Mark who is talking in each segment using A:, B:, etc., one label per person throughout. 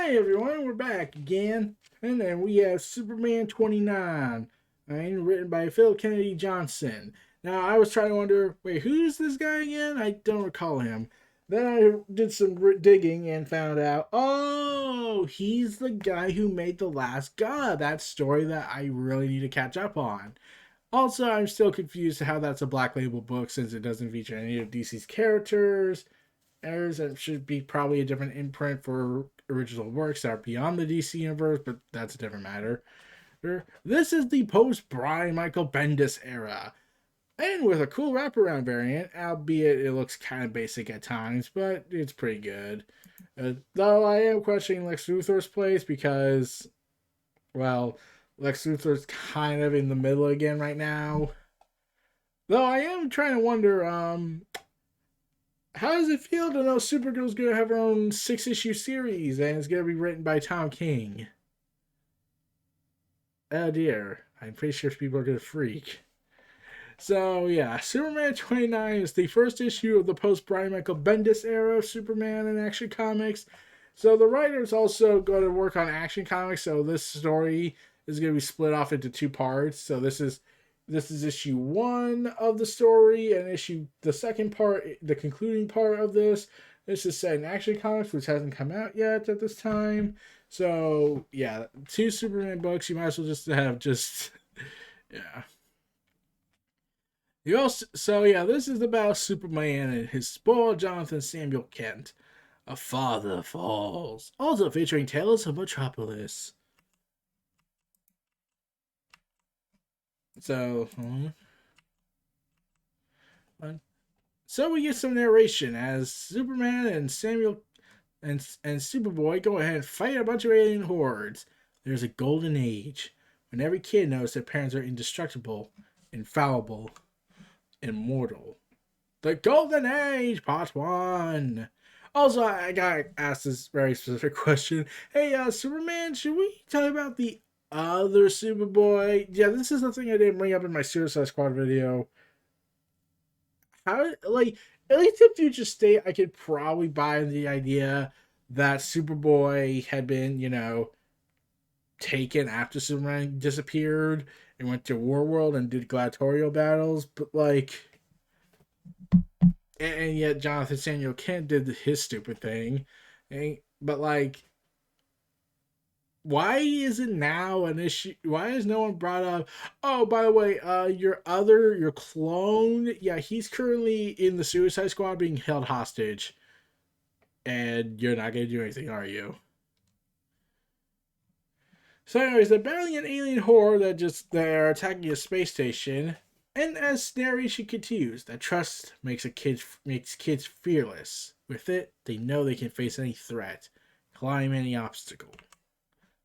A: Hi everyone, we're back again, and then we have Superman 29, and written by Phil Kennedy Johnson. Now I was trying to wonder, wait, who's this guy again? I don't recall him. Then I did some digging and found out, oh, he's the guy who made The Last God, that story that I really need to catch up on. Also, I'm still confused how that's a Black Label book since it doesn't feature any of DC's characters. Errors that should be probably a different imprint for original works that are beyond the DC universe, but that's a different matter. This is the post Brian Michael Bendis era, and with a cool wraparound variant, albeit it looks kind of basic at times, but it's pretty good. Though I am questioning Lex Luthor's place because, well, Lex Luthor's kind of in the middle again right now. Though I am trying to wonder, how does it feel to know Supergirl's gonna have her own 6-issue series and it's gonna be written by Tom King? Oh dear, I'm pretty sure people are gonna freak. So yeah, Superman 29 is the first issue of the post Brian Michael Bendis era of Superman in Action Comics. So the writer's also going to work on Action Comics. So this story is going to be split off into two parts. So this is issue 1 of the story, and the second part, the concluding part of this. This is set in Action Comics, which hasn't come out yet at this time. So yeah, 2 Superman books. You might as well just have yeah. This is about Superman and his spoiled Jonathan Samuel Kent. A Father Falls. Also featuring Tales of Metropolis. So, so we get some narration as Superman and Samuel and Superboy go ahead and fight a bunch of alien hordes. There's a golden age when every kid knows their parents are indestructible, infallible, immortal. The Golden Age, Part 1. Also, I gotta ask this very specific question. Hey, Superman, should we talk about the other Superboy? Yeah, this is the thing I didn't bring up in my Suicide Squad video. How, like, at least in Future State, I could probably buy the idea that Superboy had been, taken after Superman disappeared and went to Warworld and did gladiatorial battles, but, and yet Jonathan Samuel Kent did his stupid thing. But why is it now an issue? Why has no one brought up? Oh, by the way, your clone, yeah, he's currently in the Suicide Squad being held hostage, and you're not gonna do anything, are you? So, anyways, they're battling an alien horde they're attacking a space station. And as narration continues, that trust makes kids fearless. With it, they know they can face any threat, climb any obstacle,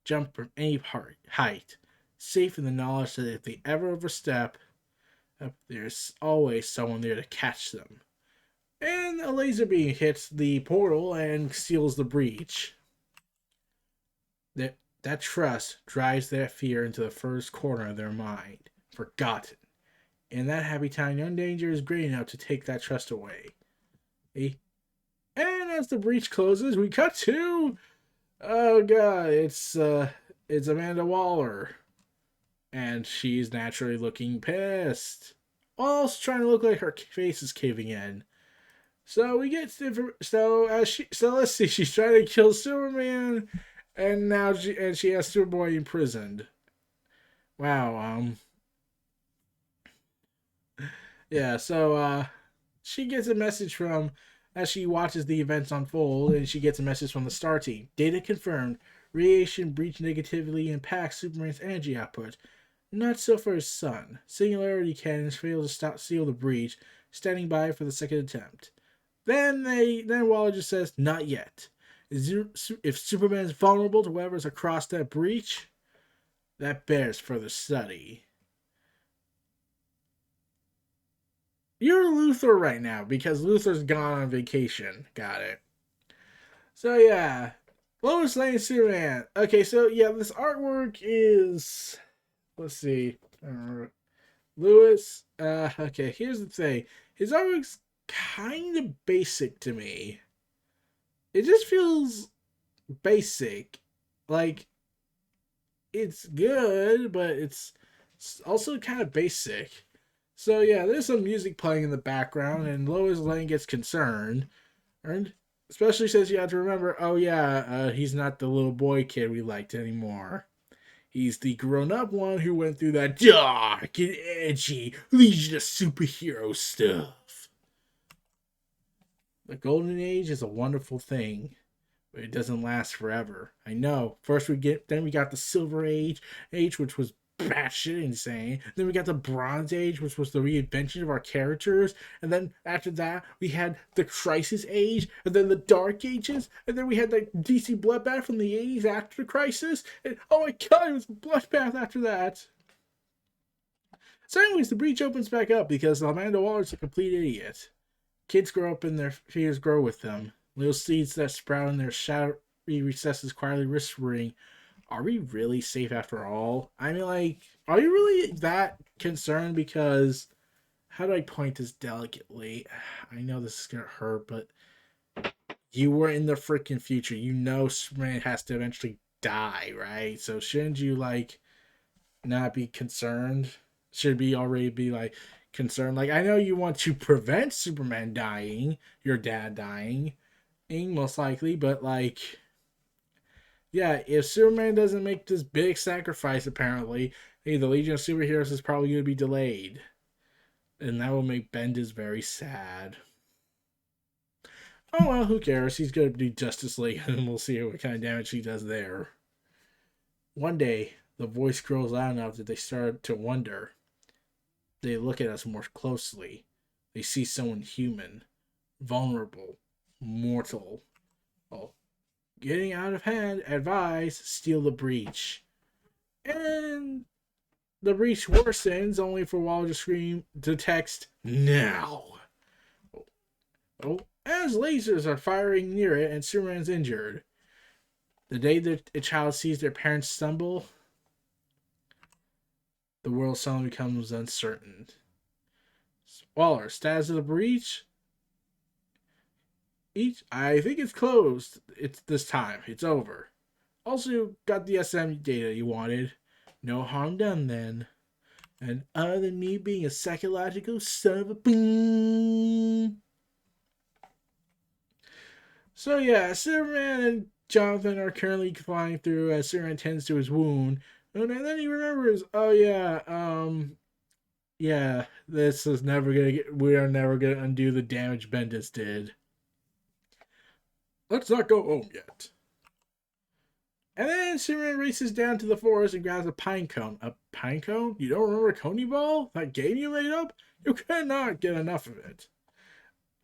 A: jump from any height, safe in the knowledge that if they ever overstep, there's always someone there to catch them. And a laser beam hits the portal and seals the breach. That trust drives that fear into the first corner of their mind, forgotten. In that happy time, no danger is great enough to take that trust away. And as the breach closes, we cut to, oh god, it's Amanda Waller, and she's naturally looking pissed, also trying to look like her face is caving in. So we get let's see, she's trying to kill Superman, and now she has Superboy imprisoned. Wow, yeah, so she gets a message from, as she watches the events unfold, and she gets a message from the Star Team. Data confirmed. Radiation breach negatively impacts Superman's energy output. Not so for his son. Singularity cannons fail to seal the breach, standing by for the second attempt. Then Waller just says, not yet. If Superman's vulnerable to whatever's across that breach, that bears further study. You're Luthor right now because Luthor's gone on vacation. Got it. So yeah, Lois Lane Superman. Okay, so yeah, this artwork is, let's see, Lewis. Okay, here's the thing. His artwork's kind of basic to me. It just feels basic. Like, it's good, but it's also kind of basic. So yeah, there's some music playing in the background, and Lois Lane gets concerned, and especially says you have to remember, oh yeah, he's not the little boy kid we liked anymore. He's the grown-up one who went through that dark and edgy Legion of Superhero stuff. The Golden Age is a wonderful thing, but it doesn't last forever. I know. Then we got the Silver Age, which was batshit insane. Then we got the Bronze Age, which was the reinvention of our characters. And then after that, we had the Crisis Age, and then the Dark Ages, and then we had the DC Bloodbath from the 80s after the Crisis. And oh my god, it was a bloodbath after that. So anyways, the breach opens back up because Amanda Waller's a complete idiot. Kids grow up and their fears grow with them. Little seeds that sprout in their shadowy recesses quietly whispering, are we really safe after all? I mean, like, are you really that concerned? Because, how do I point this delicately? I know this is going to hurt, but you were in the freaking future. You know Superman has to eventually die, right? So shouldn't you, like, not be concerned? Should be already be, like, concerned? Like, I know you want to prevent Superman dying, your dad dying, most likely, but, like, yeah, if Superman doesn't make this big sacrifice, apparently, hey, the Legion of Superheroes is probably going to be delayed. And that will make Bendis very sad. Oh, well, who cares? He's going to do Justice League, and we'll see what kind of damage he does there. One day, the voice grows loud enough that they start to wonder. They look at us more closely. They see someone human, vulnerable, mortal. Oh, getting out of hand, advise, steal the breach. And the breach worsens, only for Waller to scream to text, now. Oh, as lasers are firing near it and Superman's injured. The day that a child sees their parents stumble, the world suddenly becomes uncertain. Waller, status of the breach? I think it's closed. It's this time. It's over. Also, got the SM data you wanted. No harm done then. And other than me being a psychological son of a boom. So yeah, Superman and Jonathan are currently flying through as Superman tends to his wound. And then he remembers, oh yeah, this is never gonna we are never gonna undo the damage Bendis did. Let's not go home yet. And then Superman races down to the forest and grabs a pine cone. A pine cone? You don't remember Coney Ball? That game you made up? You cannot get enough of it.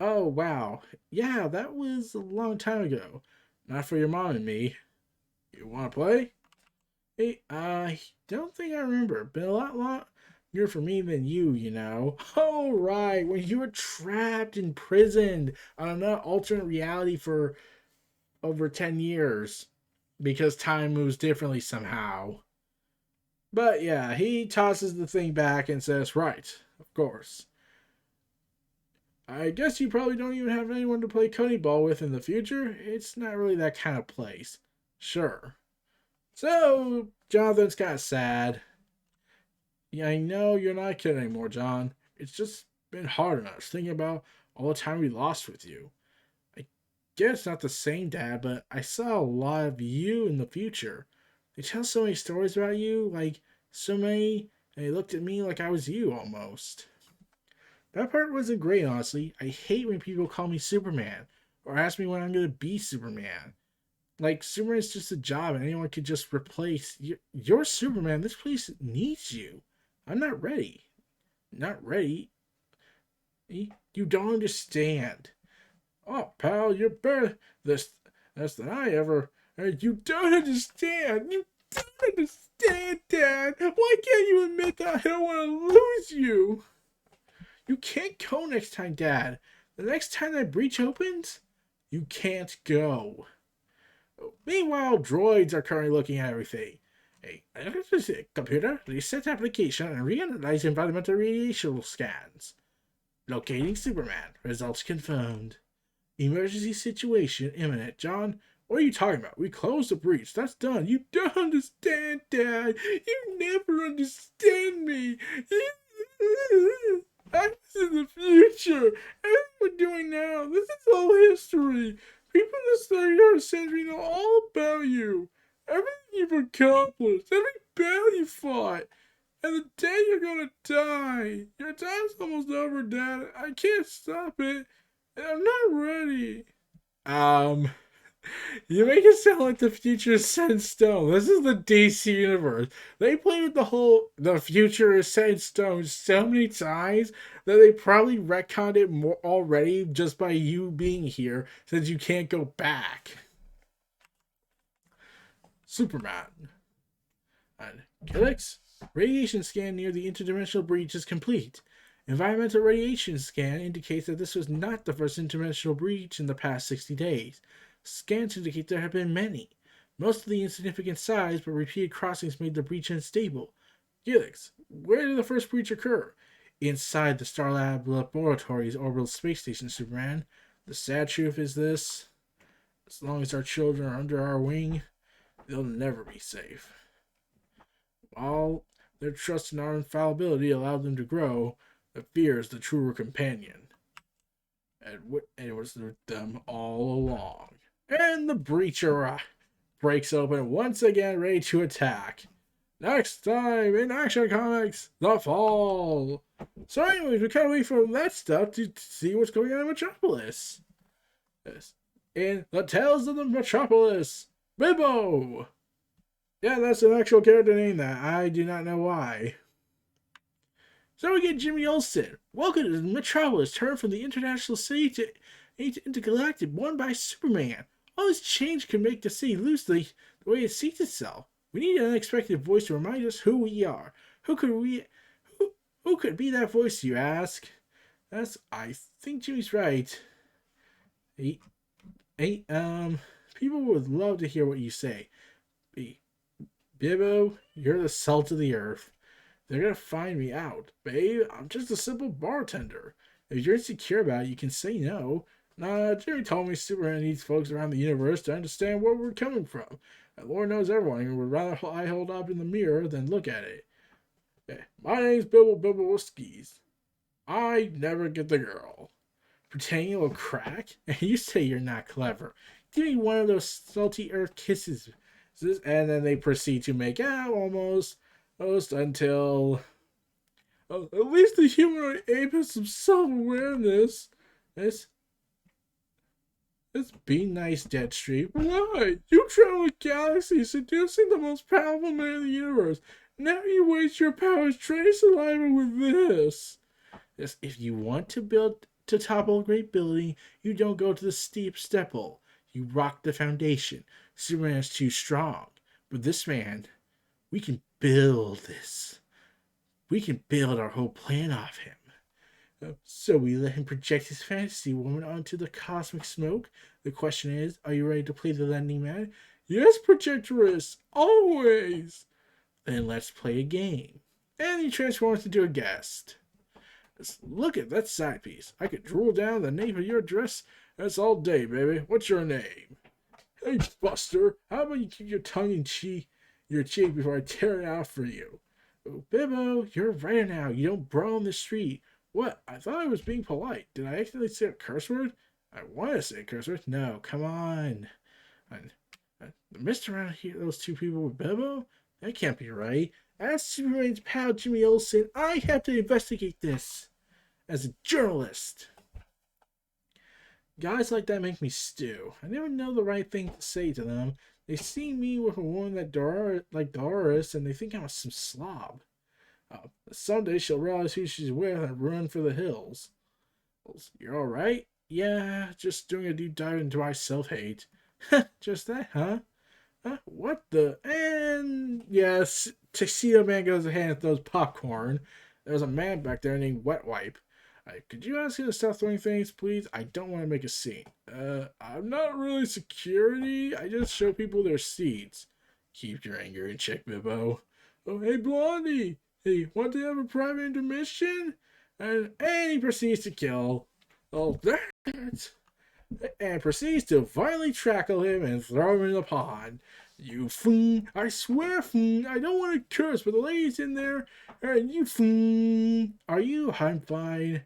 A: Oh, wow. Yeah, that was a long time ago. Not for your mom and me. You want to play? Hey, I don't think I remember. Been a lot longer for me than you know. Oh, right. When you were trapped in prison on an alternate reality for over 10 years. Because time moves differently somehow. But yeah, he tosses the thing back and says, right, of course. I guess you probably don't even have anyone to play Coney Ball with in the future. It's not really that kind of place. Sure. So, Jonathan's kind of sad. Yeah, I know you're not kidding anymore, John. It's just been hard on us thinking about all the time we lost with you. I guess it's not the same, Dad, but I saw a lot of you in the future. They tell so many stories about you, like, so many, and they looked at me like I was you, almost. That part wasn't great, honestly. I hate when people call me Superman, or ask me when I'm going to be Superman. Like, Superman's just a job, and anyone could just replace. You're Superman. This place needs you. I'm not ready. Not ready? You don't understand. Oh, pal, you're better this than I ever. You don't understand. You don't understand, Dad. Why can't you admit that I don't want to lose you? You can't go next time, Dad. The next time that breach opens, you can't go. Meanwhile, droids are currently looking at everything. Hey, computer, reset application and reanalyze environmental radiation scans. Locating Superman. Results confirmed. Emergency situation imminent. John, What are you talking about? We closed the breach. That's done. You don't understand, Dad. You never understand me. I'm in the future. Everything we're doing now, this is all history. People in the 33rd century know all about you. Everything you've accomplished, every battle you fought, and the day you're gonna die. Your time's almost over, Dad. I can't stop it. And I'm not ready. Um, you make it sound like the future is set in stone. This is the DC universe. They played with the future is set in stone so many times that they probably retconned it more already just by you being here, since you can't go back. Superman. And Killix, radiation scan near the interdimensional breach is complete. Environmental radiation scan indicates that this was not the first interdimensional breach in the past 60 days. Scans indicate there have been many. Most of the insignificant size, but repeated crossings made the breach unstable. Helix, where did the first breach occur? Inside the Starlab Laboratories orbital space station, Superman. The sad truth is this: as long as our children are under our wing, they'll never be safe. While their trust in our infallibility allowed them to grow, the fear is the truer companion. And it was with them all along. And the breacher breaks open once again, ready to attack. Next time in Action Comics, The Fall. So anyways, we cut away from that stuff to see what's going on in Metropolis. Yes. In The Tales of the Metropolis, Bibbo! Yeah, that's an actual character name that I do not know why. So we get Jimmy Olsen. Welcome to Metropolis, turned from the international city to intergalactic, won by Superman. All this change can make the city lose the way it sees itself. We need an unexpected voice to remind us who we are. Who could be that voice, you ask? I think Jimmy's right. People would love to hear what you say. Bibbo, you're the salt of the earth. They're gonna find me out. Babe, I'm just a simple bartender. If you're insecure about it, you can say no. Nah, Jerry told me Superman needs folks around the universe to understand where we're coming from. And Lord knows everyone and would rather I hold up in the mirror than look at it. Yeah, my name's Bibbo Bibbowski. I never get the girl. Pretending it will crack? And you say you're not clever. Give me one of those salty earth kisses. And then they proceed to make out almost until at least the humanoid ape has some self-awareness. It's be nice, Deadstreet. Why? You travel galaxies, seducing the most powerful man in the universe. Now you waste your powers training saliva with this. Yes, if you want to topple a great building, you don't go to the steep stepple. You rock the foundation. Superman is too strong. But this man, we can build this. We can build our whole plan off him. So we let him project his fantasy woman onto the cosmic smoke. The question is, are you ready to play the lending man? Yes, Projectorist, always. Then let's play a game. And he transforms into a guest. Look at that side piece. I could drool down the nape of your dress. That's all day, baby. What's your name? Hey, Buster, how about you keep your tongue in your cheek before I tear it out for you? Oh, Bibbo, you're a writer now. You don't brawl in the street. What? I thought I was being polite. Did I accidentally say a curse word? I want to say a curse word. No, come on. The mist around here, those two people with Bibbo? That can't be right. As Superman's pal Jimmy Olsen, I have to investigate this as a journalist. Guys like that make me stew. I never know the right thing to say to them. They see me with a woman like Doris, and they think I'm some slob. Someday she'll realize who she's with and run for the hills. You're alright? Yeah, just doing a deep dive into my self-hate. Just that, huh? What the? And yes, Tuxedo Man goes ahead and throws popcorn. There's a man back there named Wet Wipe. Could you ask him to stop throwing things, please? I don't want to make a scene. I'm not really security. I just show people their seats. Keep your anger in check, Bibbo. Oh, hey, Blondie. Hey, want to have a private intermission? And he proceeds to kill. Oh, that. and proceeds to violently tackle him and throw him in the pond. You fool! I swear, fool, I don't want to curse, but the lady's in there, and you fool! Are you? I'm fine.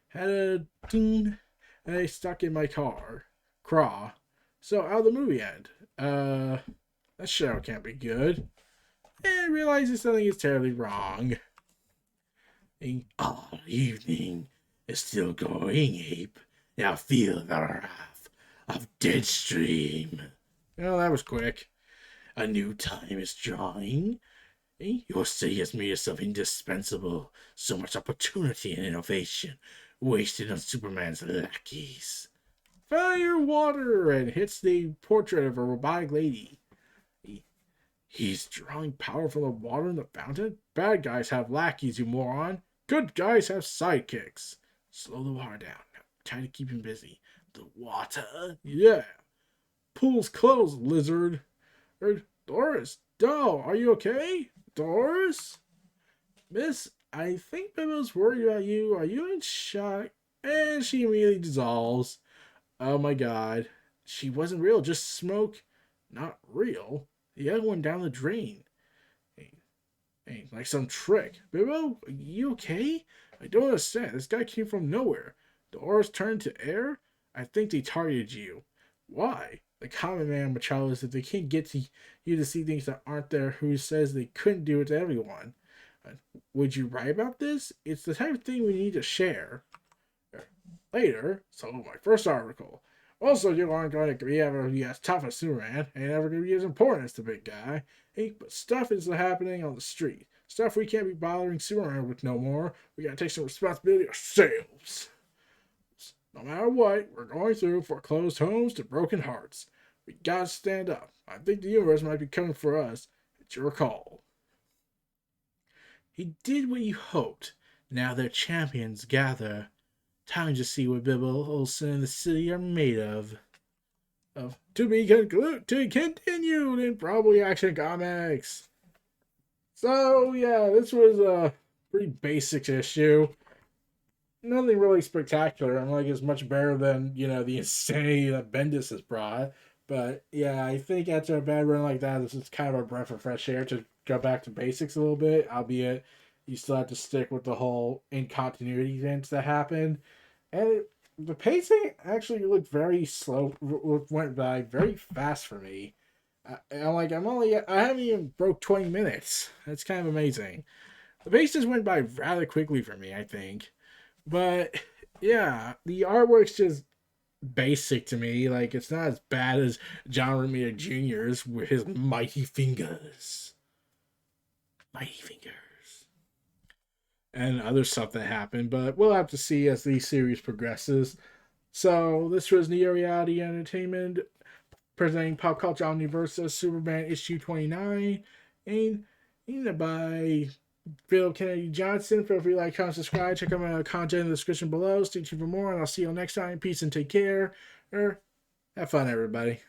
A: Had a ding, and I stuck in my car. Craw. So, how the movie end? That show can't be good. And realizes something is terribly wrong. All evening is still going, ape. Now feel the wrath of Deadstream. Well, that was quick. A new time is drawing. Your city has made itself indispensable. So much opportunity and innovation wasted on Superman's lackeys. Fire water! And hits the portrait of a robotic lady. He's drawing power from the water in the fountain? Bad guys have lackeys, you moron. Good guys have sidekicks. Slow the water down. Try to keep him busy. The water? Yeah. Pool's closed, lizard. Doris, doll, are you okay? Doris? Miss, I think Bibbo's worried about you. Are you in shock? And she immediately dissolves. Oh my god. She wasn't real, just smoke. Not real. The other one down the drain. Hey, like some trick. Bibbo, are you okay? I don't understand. This guy came from nowhere. The auras turned to air? I think they targeted you. Why? The common man Metropolis, if they can't get to you to see things that aren't there, who says they couldn't do it to everyone? Would you write about this? It's the type of thing we need to share. Later, so my first article. Also, you aren't going to be ever be as tough as Superman, ain't ever going to be as important as the big guy. Hey, but stuff is happening on the street. Stuff we can't be bothering Superman with no more. We gotta take some responsibility ourselves. No matter what we're going through, foreclosed homes to broken hearts, we gotta stand up. I think the universe might be coming for us. It's your call. He did what you hoped. Now their champions gather. Time to see what Bibbo Olsen and the city are made of. To be continued in Probably Action Comics. So yeah, this was a pretty basic issue. Nothing really spectacular. I'm like it's much better than the insanity that Bendis has brought. But yeah, I think after a bad run like that, this is kind of a breath of fresh air to go back to basics a little bit. Albeit you still have to stick with the whole in-continuity events that happened. And the pacing actually looked very slow, went by very fast for me. I haven't even broke 20 minutes. That's kind of amazing. The pace just went by rather quickly for me, I think. But yeah, the artwork's just basic to me. Like, it's not as bad as John Romita Jr.'s with his mighty fingers. Mighty fingers. And other stuff that happened, but we'll have to see as the series progresses. So, this was Neo Reality Entertainment presenting Pop Culture Omniversa Superman issue 29, and by Philip Kennedy Johnson. Feel free to like, comment, subscribe. Check out my content in the description below. Stay tuned for more, and I'll see you next time. Peace and take care. Have fun, everybody.